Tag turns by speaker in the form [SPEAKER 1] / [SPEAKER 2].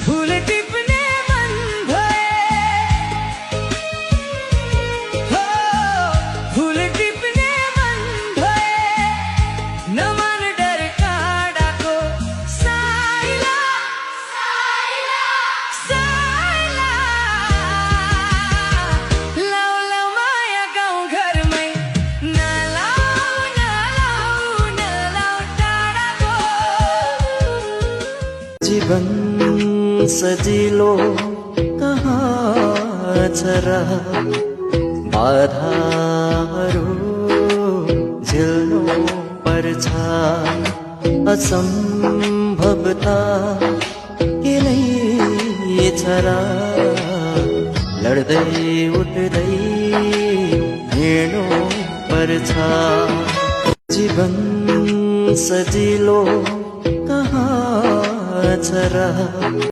[SPEAKER 1] फूल टिप्ने मन भए हो फूल टिप्ने मन भए नमन डर काँडाको साइला साइला साइला लाउ लाउ माया गाउँ घरमै नलाउ नलाउ नलाउ टाढाको
[SPEAKER 2] जीवन सजिलो कहाँ छ र बाधाहरू झेल्नु पर्छ असम्भवता के नै छ र लड्दै उठ्दै हिँड्नु पर्छ जीवन सजिलो कहाँ छ र